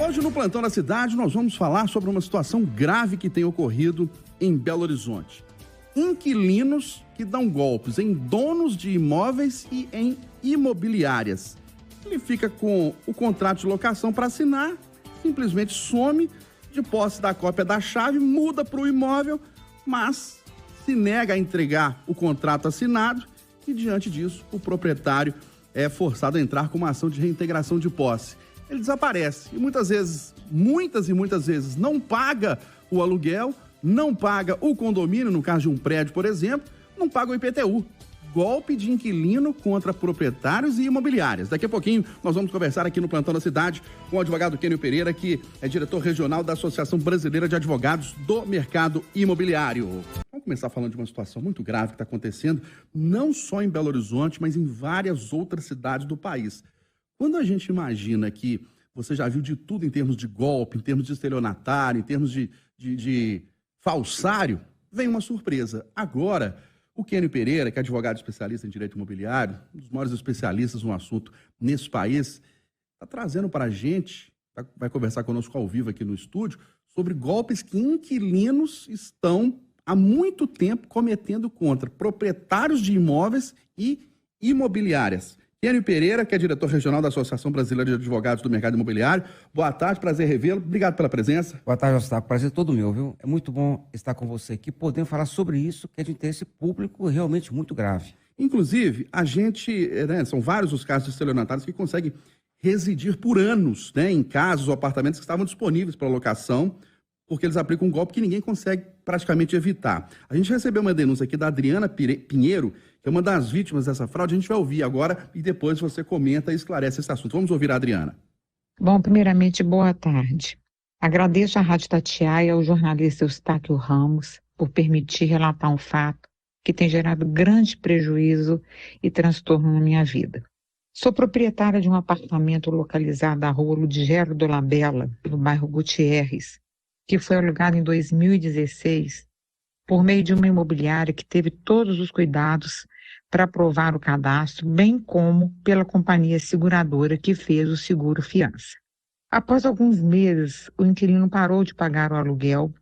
Hoje, no Plantão da Cidade, nós vamos falar sobre uma situação grave que tem ocorrido em Belo Horizonte. Inquilinos que dão golpes em donos de imóveis e em imobiliárias. Ele fica com o contrato de locação para assinar, simplesmente some, de posse da cópia da chave, muda para o imóvel, mas se nega a entregar o contrato assinado e, diante disso, o proprietário é forçado a entrar com uma ação de reintegração de posse. Ele desaparece e muitas vezes não paga o aluguel, não paga o condomínio, no caso de um prédio, por exemplo, não paga o IPTU. Golpe de inquilino contra proprietários e imobiliárias. Daqui a pouquinho nós vamos conversar aqui no Plantão da Cidade com o advogado Kênio Pereira, que é diretor regional da Associação Brasileira de Advogados do Mercado Imobiliário. Vamos começar falando de uma situação muito grave que está acontecendo, não só em Belo Horizonte, mas em várias outras cidades do país. Quando a gente imagina que você já viu de tudo em termos de golpe, em termos de estelionatário, em termos de falsário, vem uma surpresa. Agora, o Kênio Pereira, que é advogado especialista em direito imobiliário, um dos maiores especialistas no assunto nesse país, está trazendo para a gente, vai conversar conosco ao vivo aqui no estúdio, sobre golpes que inquilinos estão há muito tempo cometendo contra proprietários de imóveis e imobiliárias. Kênio Pereira, que é diretor regional da Associação Brasileira de Advogados do Mercado Imobiliário. Boa tarde, prazer revê-lo. Obrigado pela presença. Boa tarde, Gustavo. Prazer todo meu, viu? É muito bom estar com você aqui, podendo falar sobre isso, que é de interesse público realmente muito grave. Inclusive, a gente, são vários os casos de estelionatários que conseguem residir por anos, em casas ou apartamentos que estavam disponíveis para locação, porque eles aplicam um golpe que ninguém consegue praticamente evitar. A gente recebeu uma denúncia aqui da Adriana Pinheiro, que é uma das vítimas dessa fraude. A gente vai ouvir agora e depois você comenta e esclarece esse assunto. Vamos ouvir a Adriana. Bom, primeiramente, boa tarde. Agradeço à Rádio Tatiaia e ao jornalista Eustáquio Ramos por permitir relatar um fato que tem gerado grande prejuízo e transtorno na minha vida. Sou proprietária de um apartamento localizado à rua Ludgero do Labella, no bairro Gutierrez, que foi alugado em 2016 por meio de uma imobiliária que teve todos os cuidados para aprovar o cadastro, bem como pela companhia seguradora que fez o seguro fiança. Após alguns meses, o inquilino parou de pagar o aluguel,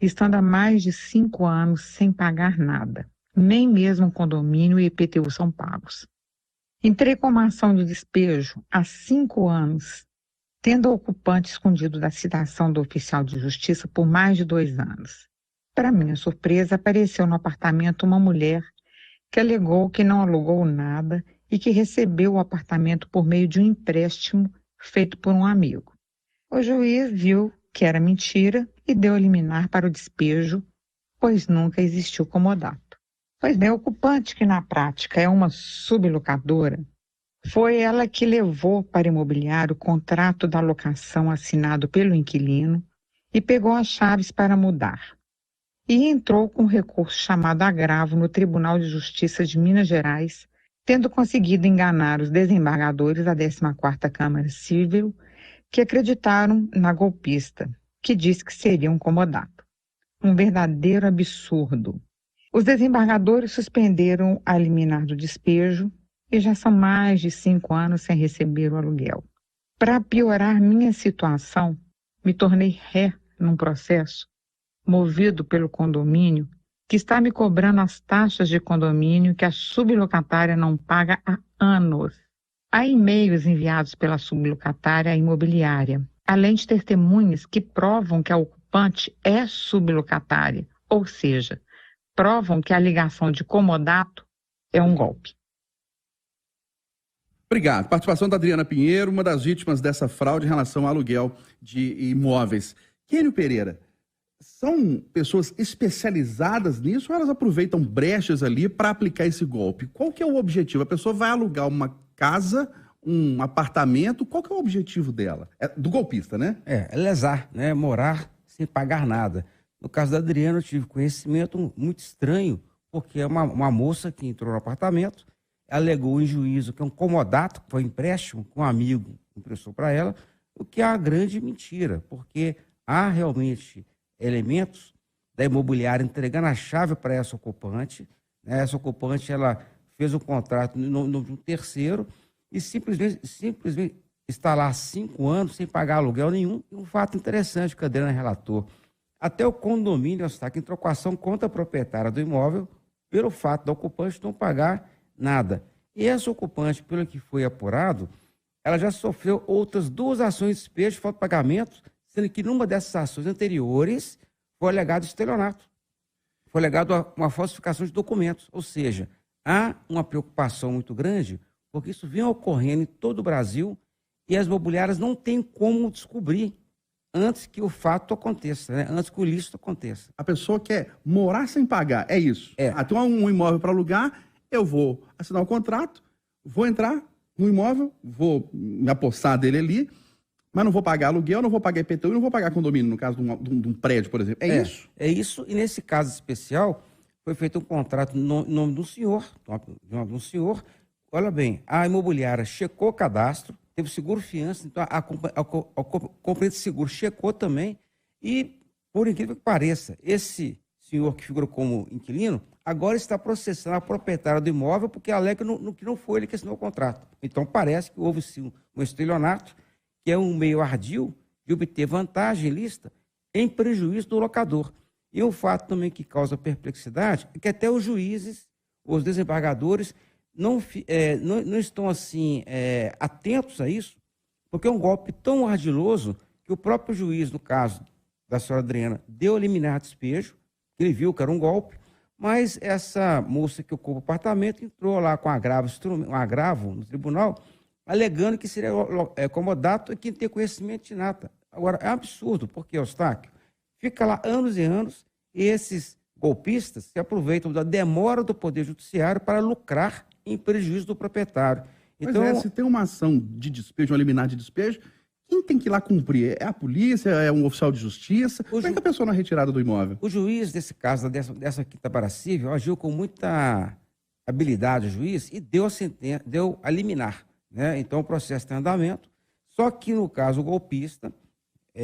estando há mais de 5 anos sem pagar nada. Nem mesmo o condomínio e IPTU são pagos. Entrei com uma ação de despejo há 5 anos, tendo o ocupante escondido da citação do oficial de justiça por mais de 2 anos. Para minha surpresa, apareceu no apartamento uma mulher que alegou que não alugou nada e que recebeu o apartamento por meio de um empréstimo feito por um amigo. O juiz viu que era mentira e deu a liminar para o despejo, pois nunca existiu comodato. Pois bem, a ocupante, que na prática é uma sublocadora, foi ela que levou para o imobiliário o contrato da locação assinado pelo inquilino e pegou as chaves para mudar. E entrou com um recurso chamado agravo no Tribunal de Justiça de Minas Gerais, tendo conseguido enganar os desembargadores da 14ª Câmara Civil, que acreditaram na golpista, que disse que seria um comodato. Um verdadeiro absurdo. Os desembargadores suspenderam a liminar do despejo e já são mais de 5 anos sem receber o aluguel. Para piorar minha situação, me tornei ré num processo movido pelo condomínio, que está me cobrando as taxas de condomínio que a sublocatária não paga há anos. Há e-mails enviados pela sublocatária à imobiliária, além de testemunhas que provam que a ocupante é sublocatária, ou seja, provam que a ligação de comodato é um golpe. Obrigado. Participação da Adriana Pinheiro, uma das vítimas dessa fraude em relação ao aluguel de imóveis. Kênio Pereira, são pessoas especializadas nisso ou elas aproveitam brechas ali para aplicar esse golpe? Qual que é o objetivo? A pessoa vai alugar uma casa, um apartamento, qual que é o objetivo dela? É do golpista, né? É lesar, né? Morar sem pagar nada. No caso da Adriana, eu tive conhecimento muito estranho, porque é uma moça que entrou no apartamento, alegou em juízo que é um comodato, que foi um empréstimo que um amigo emprestou para ela, o que é uma grande mentira, porque há realmente elementos da imobiliária entregando a chave para essa ocupante, né? Essa ocupante ela fez um contrato de um terceiro e simplesmente está lá há 5 anos sem pagar aluguel nenhum. E um fato interessante que a Adriana relatou. Até o condomínio está em trocação contra a proprietária do imóvel pelo fato da ocupante não pagar nada. E essa ocupante, pelo que foi apurado, ela já sofreu outras 2 ações de despejo de falta de pagamento, sendo que numa dessas ações anteriores foi alegado estelionato. Foi alegado uma falsificação de documentos. Ou seja, há uma preocupação muito grande, porque isso vem ocorrendo em todo o Brasil e as imobiliárias não têm como descobrir antes que o fato aconteça, né? Antes que o ilícito aconteça. A pessoa quer morar sem pagar, é isso. É. Tem um imóvel para alugar, eu vou assinar o contrato, vou entrar no imóvel, vou me apossar dele ali, mas não vou pagar aluguel, não vou pagar IPTU e não vou pagar condomínio, no caso de um prédio, por exemplo. É isso? É isso, e nesse caso especial, foi feito um contrato em nome de um senhor. Olha bem, a imobiliária checou o cadastro, teve seguro-fiança, então a companhia de seguro checou também e, por incrível que pareça, esse senhor que figurou como inquilino agora está processando a proprietária do imóvel porque alega que não foi ele que assinou o contrato. Então parece que houve sim um estelionato, que é um meio ardil de obter vantagem ilícita em prejuízo do locador. E um fato também que causa perplexidade é que até os juízes, os desembargadores, não estão assim atentos a isso, porque é um golpe tão ardiloso que o próprio juiz, no caso da senhora Adriana, deu a liminar de despejo, ele viu que era um golpe, mas essa moça que ocupa o apartamento entrou lá com um agravo no tribunal, alegando que seria comodato e que tem conhecimento de nada. Agora, é um absurdo, porque, Eustáquio, fica lá anos e anos e esses golpistas se aproveitam da demora do Poder Judiciário para lucrar em prejuízo do proprietário. Então, se tem uma ação de despejo, uma liminar de despejo, quem tem que ir lá cumprir? É a polícia? É um oficial de justiça? Como é que a pessoa não é retirada do imóvel? O juiz, desse caso, dessa quinta vara civil, agiu com muita habilidade, o juiz, e deu a liminar. Né? Então, o processo está em andamento. Só que, no caso, o golpista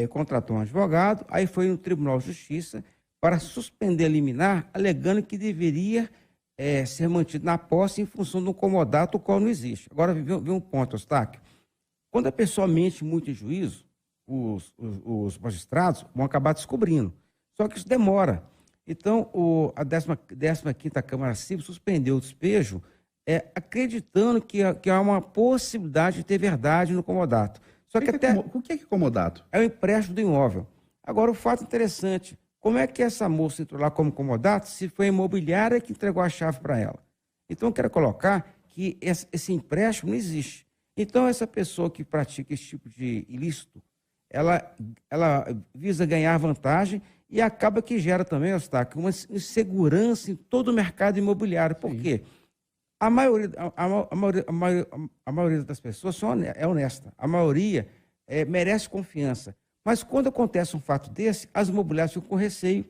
contratou um advogado, aí foi no Tribunal de Justiça para suspender a liminar, alegando que deveria ser mantido na posse em função de um comodato, o qual não existe. Agora, vem um ponto, Eustáquio. Quando a pessoa mente muito em juízo, os magistrados vão acabar descobrindo. Só que isso demora. Então, a 15ª Câmara Civil suspendeu o despejo, acreditando que há uma possibilidade de ter verdade no comodato. Só que o que é comodato? É o empréstimo do imóvel. Agora, o fato interessante, como é que essa moça entrou lá como comodato se foi a imobiliária que entregou a chave para ela? Então, eu quero colocar que esse empréstimo não existe. Então, essa pessoa que pratica esse tipo de ilícito, ela visa ganhar vantagem e acaba que gera também, Eustáquio, uma insegurança em todo o mercado imobiliário. Por quê? A maioria das pessoas é honesta. A maioria merece confiança. Mas quando acontece um fato desse, as imobiliárias ficam com receio,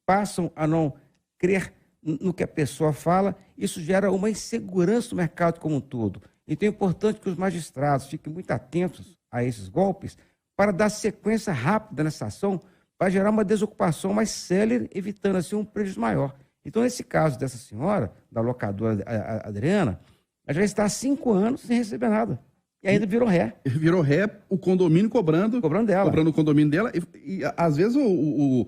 passam a não crer no que a pessoa fala. Isso gera uma insegurança no mercado como um todo. Então é importante que os magistrados fiquem muito atentos a esses golpes para dar sequência rápida nessa ação, para gerar uma desocupação mais célere, evitando assim um prejuízo maior. Então, nesse caso dessa senhora, da locadora Adriana, ela já está há 5 anos sem receber nada. E ainda virou ré. Virou ré, o condomínio cobrando dela. Cobrando o condomínio dela. E às vezes o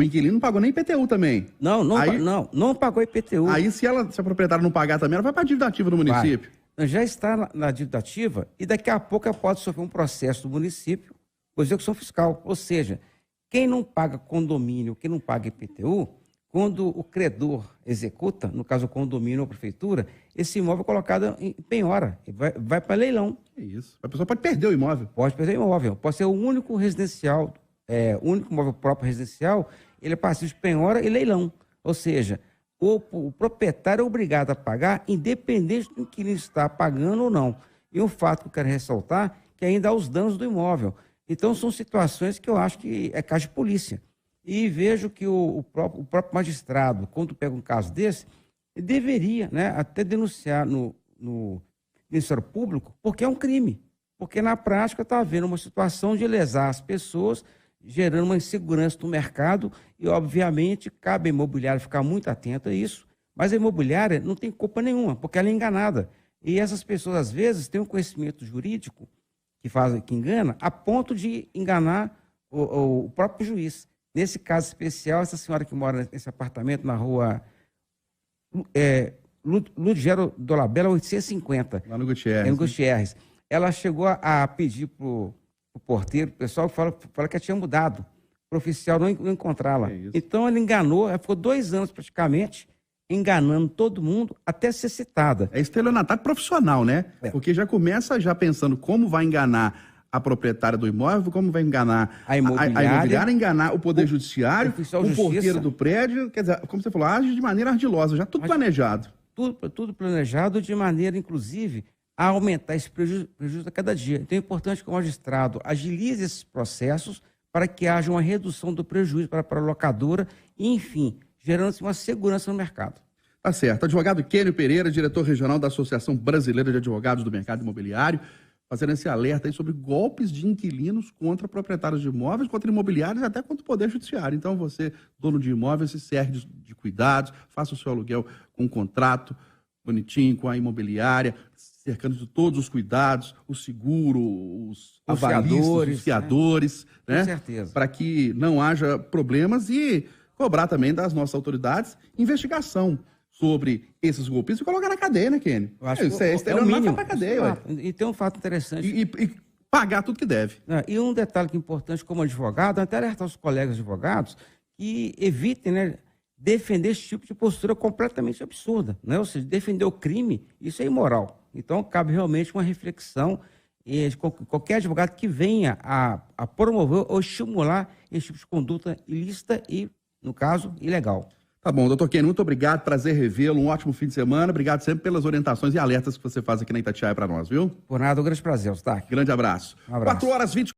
inquilino não pagou nem IPTU também. Não pagou IPTU. Aí, se a proprietária não pagar também, ela vai para a dívida ativa do município. Já está na dívida ativa e daqui a pouco ela pode sofrer um processo do município com execução fiscal. Ou seja, quem não paga condomínio, quem não paga IPTU, quando o credor executa, no caso o condomínio ou a prefeitura, esse imóvel é colocado em penhora, vai para leilão. É isso. A pessoa pode perder o imóvel. Pode perder o imóvel. Pode ser o único residencial, o único imóvel próprio residencial, ele é passivo de penhora e leilão. Ou seja, o proprietário é obrigado a pagar, independente do que ele está pagando ou não. E um fato que eu quero ressaltar, que ainda há os danos do imóvel. Então, são situações que eu acho que é caso de polícia. E vejo que o próprio magistrado, quando pega um caso desse, ele deveria, né, até denunciar no Ministério Público, porque é um crime. Porque, na prática, está havendo uma situação de lesar as pessoas, gerando uma insegurança no mercado e, obviamente, cabe à imobiliária ficar muito atenta a isso, mas a imobiliária não tem culpa nenhuma, porque ela é enganada. E essas pessoas, às vezes, têm um conhecimento jurídico que engana, a ponto de enganar o próprio juiz. Nesse caso especial, essa senhora que mora nesse apartamento na rua Ludgero Dolabella, 850. Lá no Gutierrez. No Gutierrez. Ela chegou a pedir para o porteiro, o pessoal fala que ela tinha mudado, para o oficial não encontrá-la. Então ele enganou, ela ficou 2 anos praticamente enganando todo mundo até ser citada. É estelionatário profissional, né? Porque já começa pensando como vai enganar a proprietária do imóvel, como vai enganar a imobiliária, enganar o Poder Judiciário, o porteiro do prédio, quer dizer, como você falou, age de maneira ardilosa, já tudo planejado. Tudo planejado de maneira, inclusive, a aumentar esse prejuízo a cada dia. Então é importante que o magistrado agilize esses processos para que haja uma redução do prejuízo para a locadora e, enfim, gerando-se uma segurança no mercado. Tá certo. Advogado Kênio Pereira, diretor regional da Associação Brasileira de Advogados do Mercado Imobiliário, fazendo esse alerta aí sobre golpes de inquilinos contra proprietários de imóveis, contra imobiliários e até contra o Poder Judiciário. Então você, dono de imóveis, se cerque de cuidados, faça o seu aluguel com um contrato bonitinho, com a imobiliária, cercando de todos os cuidados, o seguro, os avalistas, os fiadores, né? Com certeza. Para que não haja problemas e cobrar também das nossas autoridades investigação sobre esses golpistas e colocar na cadeia, né, Kenny? Eu acho que é o mínimo. Pra cadeia, e tem um fato interessante. E pagar tudo que deve. E um detalhe que é importante como advogado, até alertar os colegas advogados que evitem, né, defender esse tipo de postura completamente absurda, né? Ou seja, defender o crime, isso é imoral. Então, cabe realmente uma reflexão de qualquer advogado que venha a promover ou estimular esse tipo de conduta ilícita e, no caso, ilegal. Tá bom, doutor Kenny, muito obrigado, prazer revê-lo, um ótimo fim de semana, obrigado sempre pelas orientações e alertas que você faz aqui na Itatiaia para nós, viu? Por nada, um grande prazer, Eustáquio. Grande abraço. Um abraço. 4h20.